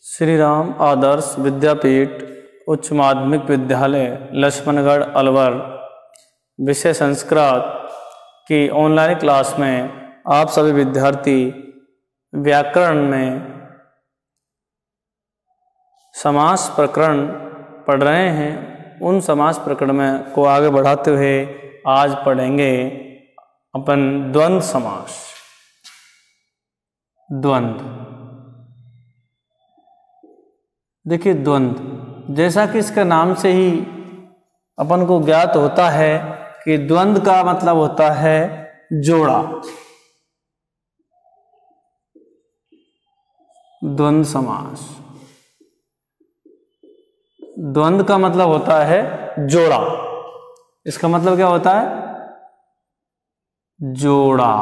श्री राम आदर्श विद्यापीठ उच्च माध्यमिक विद्यालय लक्ष्मणगढ़ अलवर विषय संस्कृत की ऑनलाइन क्लास में आप सभी विद्यार्थी व्याकरण में समास प्रकरण पढ़ रहे हैं। उन समास प्रकरण में को आगे बढ़ाते हुए आज पढ़ेंगे अपन द्वंद्व समास। द्वंद्व, देखिए द्वंद्व जैसा कि इसका नाम से ही अपन को ज्ञात होता है कि द्वंद्व का मतलब होता है जोड़ा। द्वंद्व समास, द्वंद्व का मतलब होता है जोड़ा। इसका मतलब क्या होता है? जोड़ा।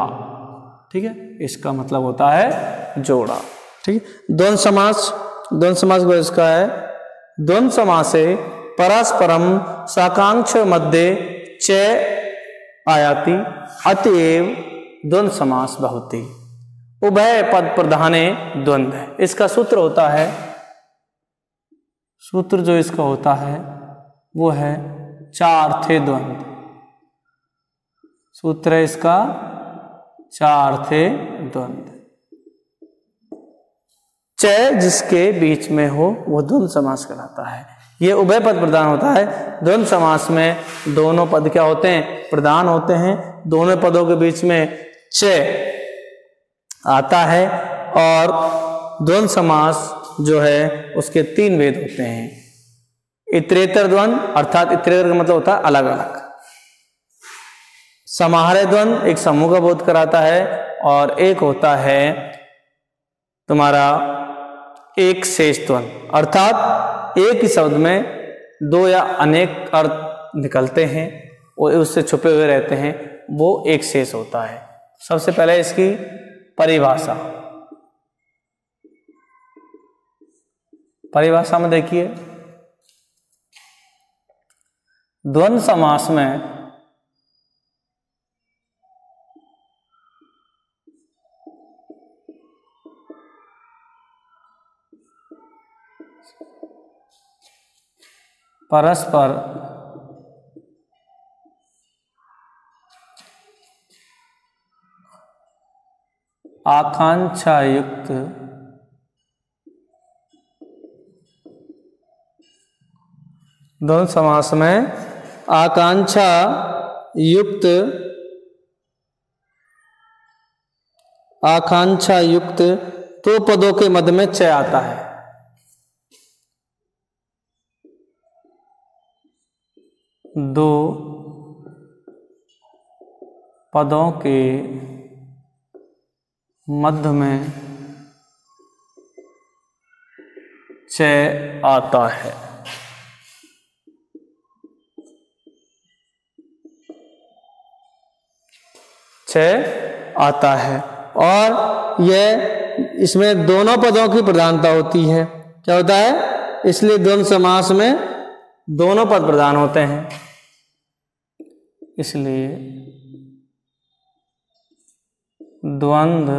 ठीक है, इसका मतलब होता है जोड़ा। ठीक है, द्वंद्व समास, द्वंद्व समास को इसका है द्वंद्व समासे परस्परम साकांक्ष मध्य च आयाति अतएव द्वंद्व समास बहुति। उभय पद प्रधाने द्वंद्व है। इसका सूत्र होता है, सूत्र जो इसका होता है वो है चार थे द्वंद्व। सूत्र है इसका चार थे द्वंद्व। च जिसके बीच में हो वो द्वंद्व समास कहलाता है। ये उभय पद प्रधान होता है। द्वंद्व समास में दोनों पद क्या होते हैं? प्रधान होते हैं। दोनों पदों के बीच में च आता है और द्वंद्व समास जो है उसके तीन भेद होते हैं। इतरेतर द्वंद्व, अर्थात इतरेतर का मतलब होता है अलग अलग। समाहार्य द्वंद्व एक समूह का बोध कराता है और एक होता है तुम्हारा एक शेष द्वंद्व, अर्थात एक ही शब्द में दो या अनेक अर्थ निकलते हैं और उससे छुपे हुए रहते हैं, वो एक शेष होता है। सबसे पहले इसकी परिभाषा, परिभाषा में देखिए द्वंद्व समास में परस्पर आकांक्षा युक्त द्वंद्व समास में आकांक्षा युक्त दो पदों के मध्य में च आता है। दो पदों के मध्य में च आता है। च आता है और यह इसमें दोनों पदों की प्रधानता होती है। क्या होता है? इसलिए द्वंद्व समास में दोनों पद प्रधान होते हैं। इसलिए द्वंद्व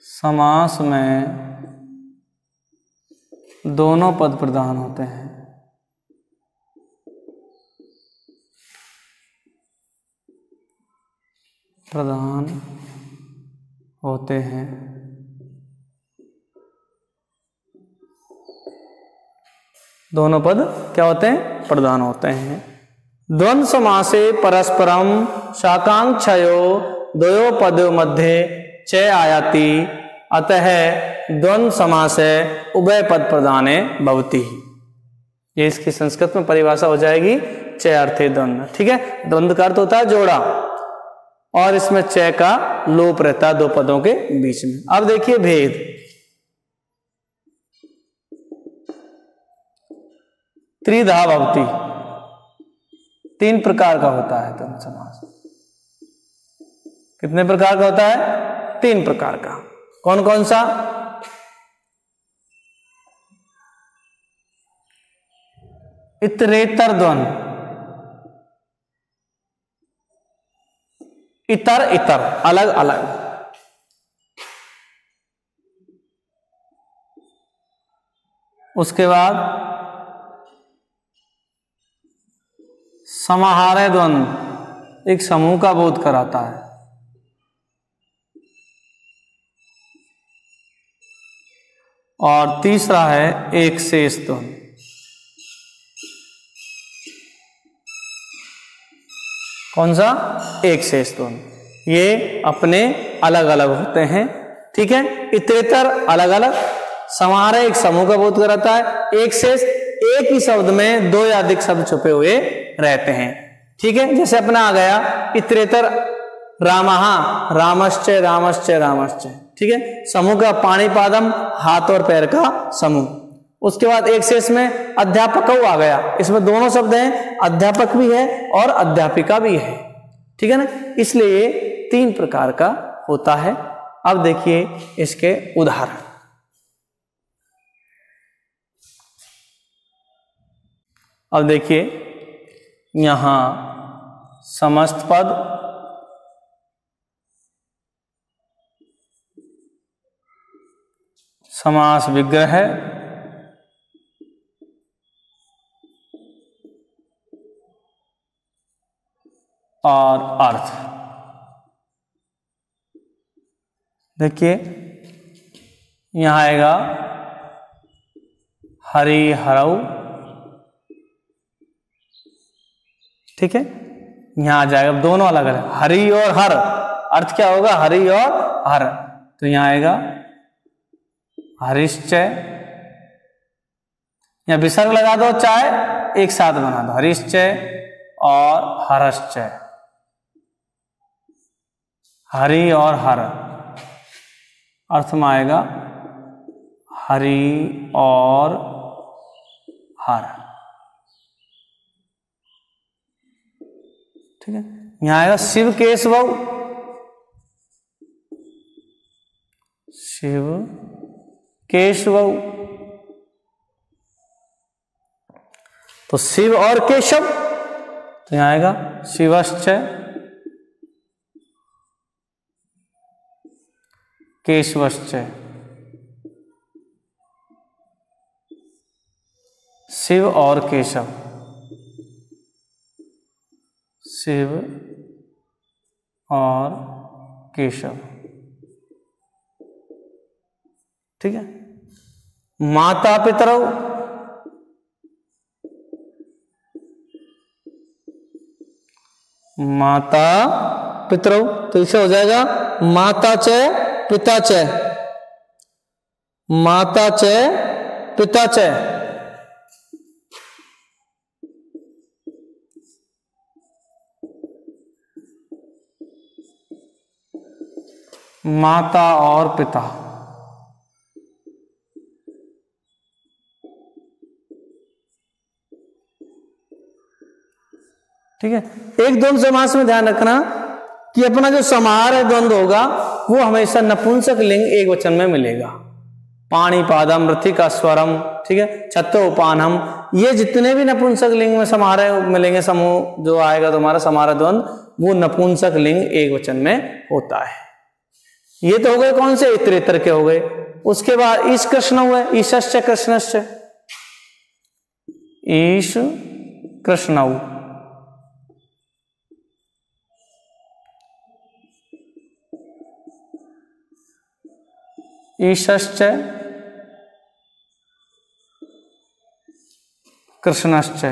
समास में दोनों पद प्रधान होते हैं। प्रधान होते हैं। दोनों पद क्या होते हैं? प्रधान होते हैं। द्वंद्व समासे परस्परम साकांक्षयो द्वयो पदों मध्य च आयाति अतः द्वंद्व समासे उभय पद प्रधाने भवति। ये इसकी संस्कृत में परिभाषा हो जाएगी च अर्थे द्वंद्व। ठीक है, द्वंद्व का अर्थ होता है जोड़ा और इसमें च का लोप रहता है दो पदों के बीच में। अब देखिए भेद। त्रिधा भवति, तीन प्रकार का होता है द्वंद्व समास। कितने प्रकार का होता है? तीन प्रकार का। कौन कौन सा? इतरेतर द्वंद्व, इतर इतर अलग अलग। उसके बाद समाहारय द्वंद्व एक समूह का बोध कराता है। और तीसरा है एक शेष द्वंद्व। कौन सा? एक शेष द्वंद्व। ये अपने अलग अलग होते हैं, ठीक है। इतरेतर अलग अलग, समाहारय एक समूह का बोध कराता है, एक शेष एक ही शब्द में दो या अधिक शब्द छुपे हुए रहते हैं, ठीक है। जैसे अपना आ गया इतरेतर रामः, रामश्चय रामश्चय रामश्चय, ठीक है। समूह का पाणिपादम, हाथ और पैर का समूह। उसके बाद एक शेष में अध्यापक आ गया, इसमें दोनों शब्द हैं, अध्यापक भी है और अध्यापिका भी है, ठीक है ना। इसलिए ये 3 प्रकार का होता है। अब देखिए इसके उदाहरण। अब देखिए यहां समस्त पद, समास विग्रह और अर्थ। देखिए यहां आएगा हरि हरऊ, ठीक है। यहां आ जाएगा, दोनों अलग अलग, हरि और हर, अर्थ क्या होगा? हरि और हर। तो यहां आएगा हरिश्चय, या विसर्ग लगा दो चाहे एक साथ बना दो, हरिश्चय और हरश्चय, हरि और हर। अर्थ में आएगा हरि और हर, ठीक है। यहां आएगा शिव केशव, शिव केशव, तो शिव और केशव, तो यहां आएगा शिवश्चय केशवश्चय, शिव और केशव, शिव और केशव, ठीक है। माता पितरौ, माता पितरौ, तो इसे हो जाएगा माता च पिता च, माता च पिता च, माता और पिता, ठीक है। एक द्वंद्व समास में ध्यान रखना कि अपना जो समाहार द्वंद्व होगा वो हमेशा नपुंसक लिंग एक वचन में मिलेगा। पाणिपादम, मृत्तिका स्वरम, ठीक है, छत्तोपानम, ये जितने भी नपुंसक लिंग में समाहार मिलेंगे, समूह जो आएगा तुम्हारा समाहार द्वंद्व, वो नपुंसक लिंग एक वचन में होता है। ये तो हो गए कौन से? इतरेतर के हो गए। उसके बाद ईश कृष्ण हुए, ईशश्च कृष्णश्च, ईश कृष्ण, ईशश्च कृष्णश्च,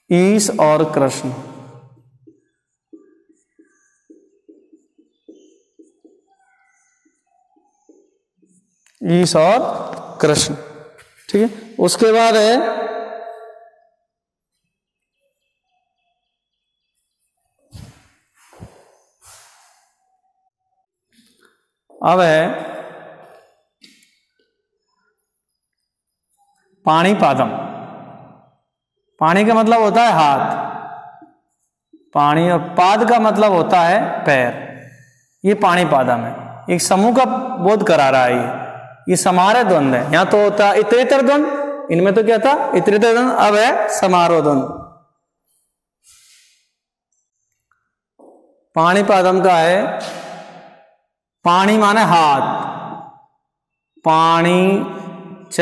ईश और कृष्ण, ईश और कृष्ण, ठीक है। उसके बाद है अब है पाणिपादम। पाणी का मतलब होता है हाथ, पाणी, और पाद का मतलब होता है पैर। ये पाणिपादम है, एक समूह का बोध करा रहा है। ये समाहार द्वंद्व है। यहां तो होता है इतरेतर द्वंद्व, इनमें तो क्या था? इतरेतर द्वंद्व। अब है समारोह द्वंद्व। पाणिपादम का है पाणी माने हाथ, पाणी च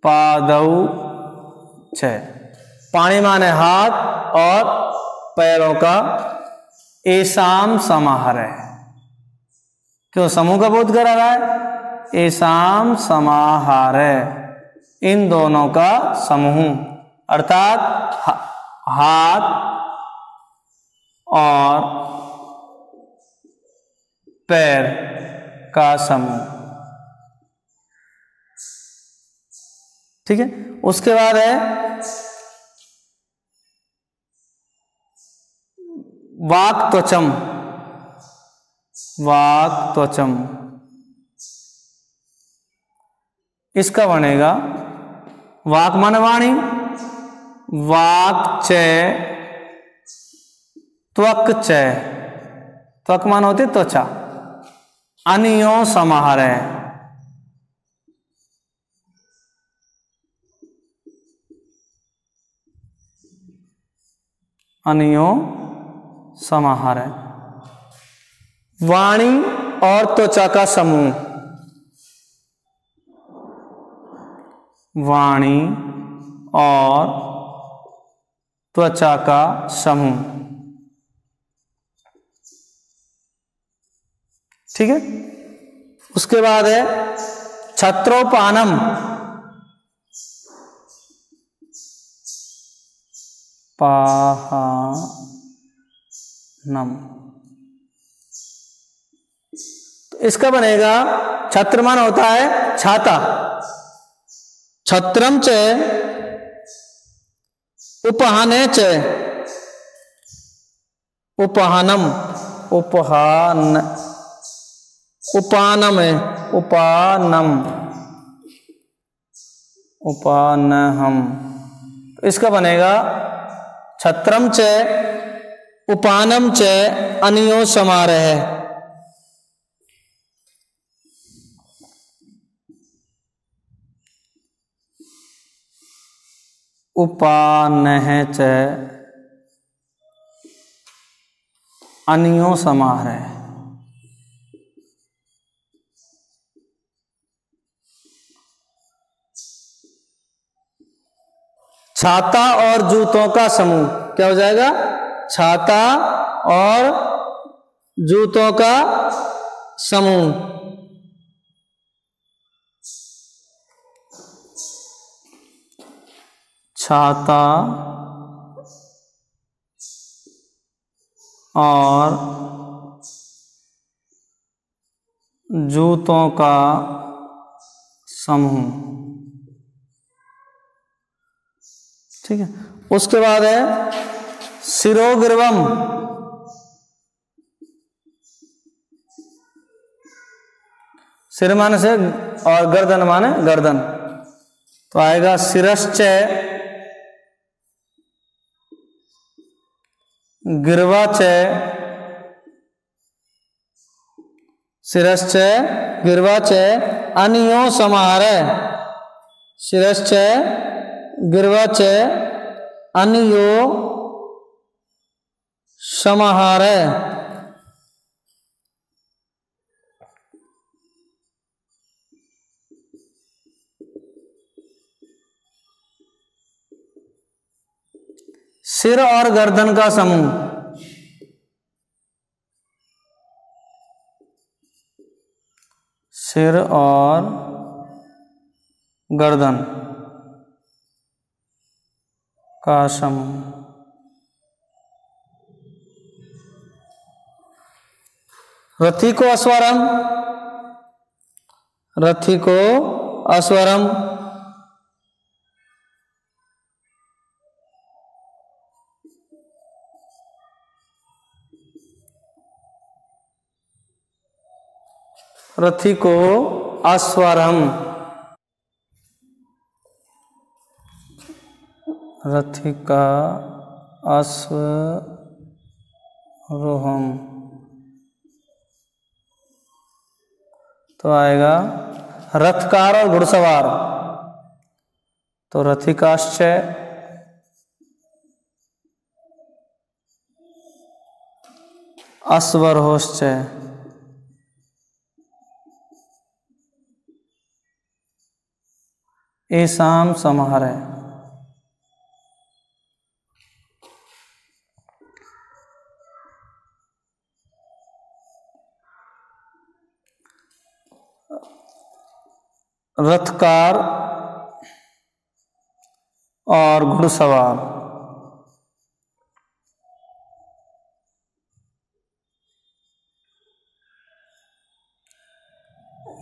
पादौ च, पाणी माने हाथ और पैरों का एसाम समाहार है। क्यों समूह का बोध करा रहा है? एसाम समाहार है, इन दोनों का समूह, अर्थात हाथ और पैर का समूह। ठीक है, उसके बाद है वाक् त्वचम, वाक् त्वचम, इसका बनेगा वाक् माने वाणी, वाक् च त्वक् च, त्वक् मान होती त्वचा, अनियो समाहार है, अनियो समाहार है। वाणी और त्वचा का समूह, वाणी और त्वचा का समूह। ठीक है, उसके बाद है छत्रोपानम, पाहनम, तो इसका बनेगा छत्र मान होता है छाता, छत्रम च उपहाने च, उपहानम, उपहान, उपानम है, उपानम, उपानहम, इसका बनेगा छत्रम च उपानम च अनियो समाहार है। उपानह च अनियो समाहार है। छाता और जूतों का समूह क्या हो जाएगा? छाता और जूतों का समूह। छाता और जूतों का समूह। ठीक है, उसके बाद है शिरोग्रीवम, सिर माने से और गर्दन माने गर्दन, तो आएगा शिरश्च गिरवा च, शिरश्च गिरवा च अनियो समाहार, शिरश्च गिरवा च अनियो समाहार। सिर और गर्दन का समूह, सिर और गर्दन का समूह। रथी को अस्वरम, रथी को अस्वरम, रथी को अस्वरम, रथी का अश्वरोहम, तो आएगा रथकार और घुड़सवार, तो रथिकाश्च अस्वरोश्च, एषां समाहारः, रथकार और घुड़सवार,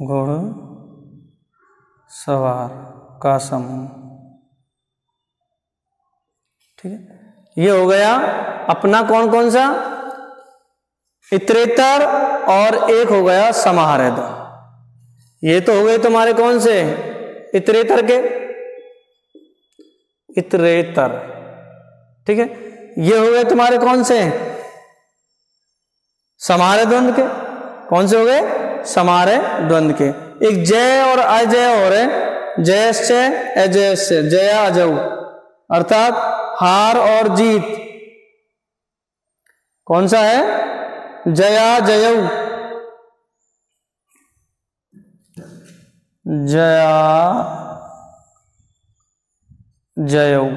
घुड़सवार का समूह। ठीक है, ये हो गया अपना कौन कौन सा, इतरेतर और एक हो गया समाहारद। ये तो हो गए तुम्हारे कौन से, इतरेतर के, इतरेतर। ठीक है, ये हो गए तुम्हारे कौन से, समाहार द्वंद के। कौन से हो गए, समाहार द्वंद के। एक जय और अजय हो रहे, जयश्च अजयश्च, जया अजऊ, अर्थात हार और जीत। कौन सा है, जया जयऊ, जया जयऊ,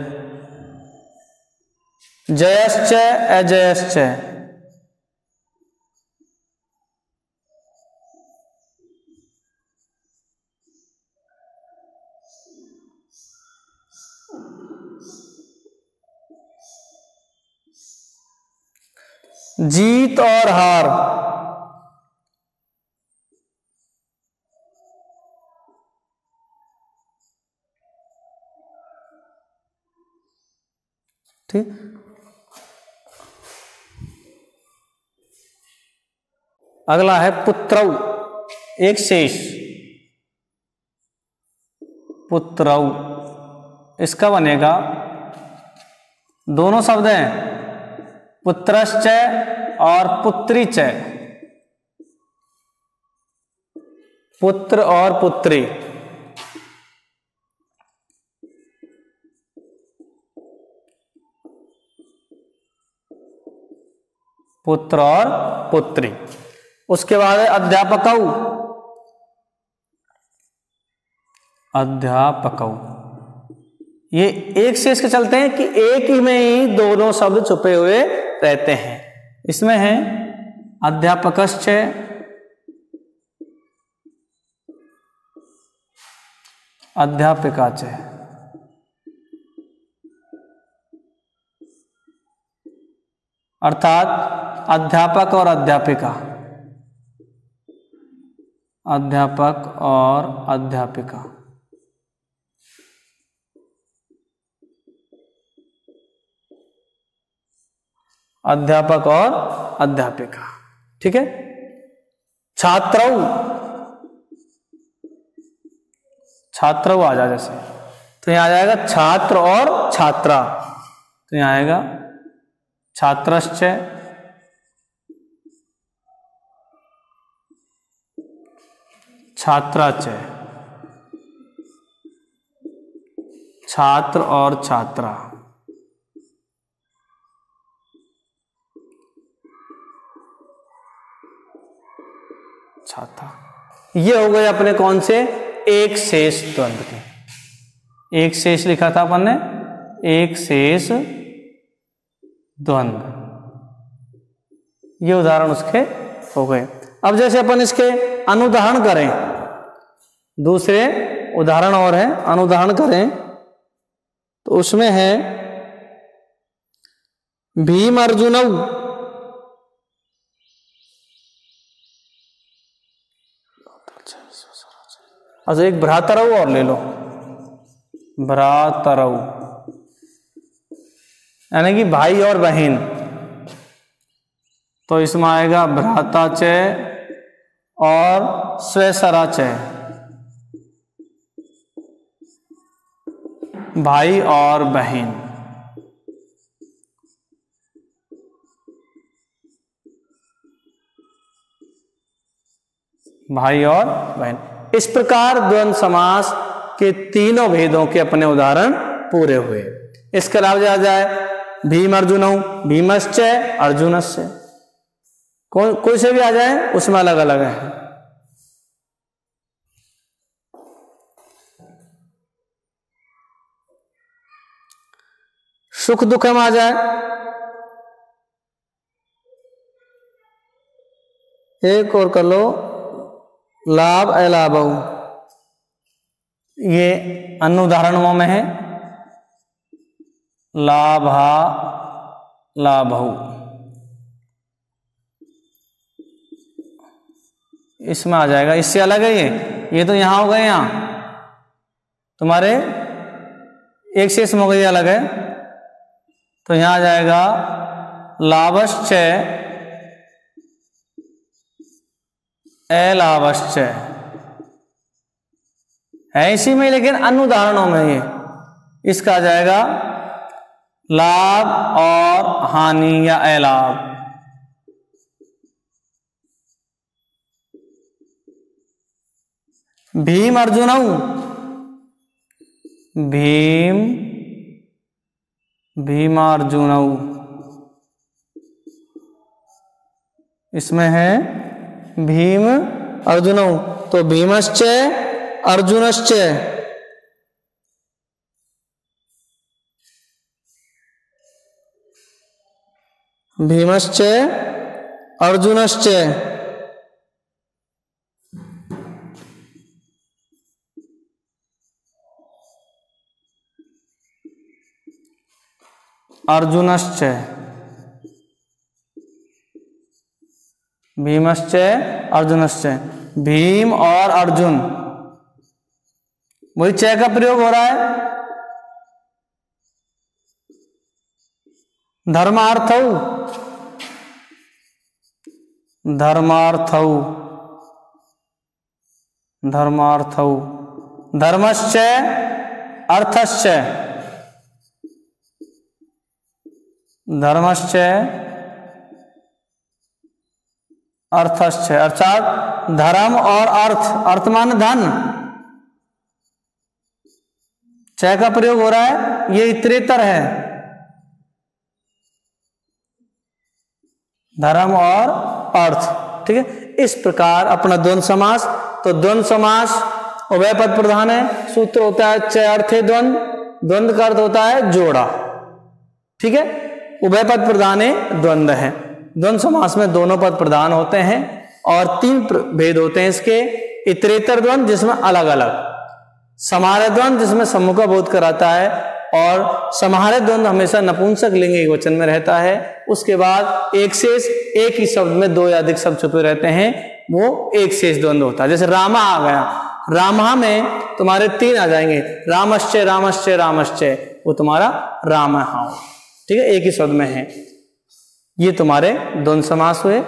जयश्च अजयश्च, जीत और हार। ठीक, अगला है पुत्रौ, एक शेष, पुत्रौ। इसका बनेगा, दोनों शब्द हैं, पुत्रश्च और पुत्रीच, पुत्र और पुत्री। पुत्र और पुत्री। उसके बाद है अध्यापकौ, अध्यापकौ। ये एक शेष के चलते हैं कि एक ही में ही दोनों शब्द छुपे हुए रहते हैं। इसमें है अध्यापकश्च, अध्यापिकाच। अर्थात अध्यापक और अध्यापिका, अध्यापक और अध्यापिका। अध्यापक और अध्यापिका। ठीक है, छात्रौ, छात्रौ आ जाए जैसे, तो यहां आ जाएगा छात्र और छात्रा। तो यहां आएगा छात्रश्च, छात्राच, छात्र और छात्रा। छात्रा। ये हो गए अपने कौन से, एक शेष द्वंद्व के। एक शेष लिखा था अपन ने, एक शेष द्वंद्व। ये उदाहरण उसके हो गए। अब जैसे अपन इसके अनुदाहरण करें, दूसरे उदाहरण और है, अनुदाहरण करें तो उसमें है भीम अर्जुनौ, अच्छा एक भ्रातरौ और ले लो, भ्रातरौ यानी कि भाई और बहन। तो इसमें आएगा भ्राताच और स्वसराच, भाई और बहन। भाई और बहन। इस प्रकार द्वंद्व समास के तीनों भेदों के अपने उदाहरण पूरे हुए। इसके अलावा आ जाए भीम अर्जुनौ, भीमश्च अर्जुनस्य, कोई से भी आ जाए उसमें अलग अलग है। सुख दुख में आ जाए, एक और कर लो लाभ अलाभ, ये अन्य उदाहरणों में है लाभा लाभौ, इसमें आ जाएगा। इससे अलग है ये तो यहां हो गए, यहां तुम्हारे एक शेष में हो गई अलग है, तो यहां आ जाएगा लाभश्च अलाभश्च, है इसी में लेकिन अन्य उदाहरणों में ये इसका आ जाएगा लाभ और हानि या अलाभ। भीम अर्जुनौ, भीम भीमार्जुनौ, इसमें है भीम अर्जुनौ, तो भीमश्च अर्जुनश्च, भीमश्च अर्जुनश्च, अर्जुनश्च, भीमश्च अर्जुनश्च, भीम और अर्जुन, वही च का प्रयोग हो रहा है। धर्मार्थौ, धर्मार्थौ, धर्मार्थौ, धर्मश्च अर्थश्च, धर्मश्च अर्थश्च, अर्थात धर्म और अर्थ, अर्थ मान धन, च का प्रयोग हो रहा है, ये इतरेतर है, धर्म और अर्थ, ठीक है। इस प्रकार अपना द्वंद्व समास, तो द्वंद्व समास उभय पद प्रधान है, सूत्र होता है च अर्थे द्वंद्व, द्वंद्व का अर्थ होता है जोड़ा, ठीक है। उभय पद प्रधान द्वंद्व है, द्वंद्व समास में दोनों पद प्रधान होते हैं और तीन भेद होते हैं इसके। इतरेतर द्वंद्व जिसमें अलग अलग, समाहार द्वंद्व जिसमें समूह का बोध कराता है, और समाहार द्वंद्व हमेशा नपुंसक लिंग एक वचन में रहता है। उसके बाद एक शेष, एक ही शब्द में दो या अधिक शब्द छुपे रहते हैं, वो एक शेष द्वंद्व होता है। जैसे रामा आ गया, रामा में तुम्हारे तीन आ जाएंगे, रामश्च रामश्च रामश्च, वो तुम्हारा राम, ठीक है, एक ही शब्द में है। ये तुम्हारे द्वंद्व समास हुए।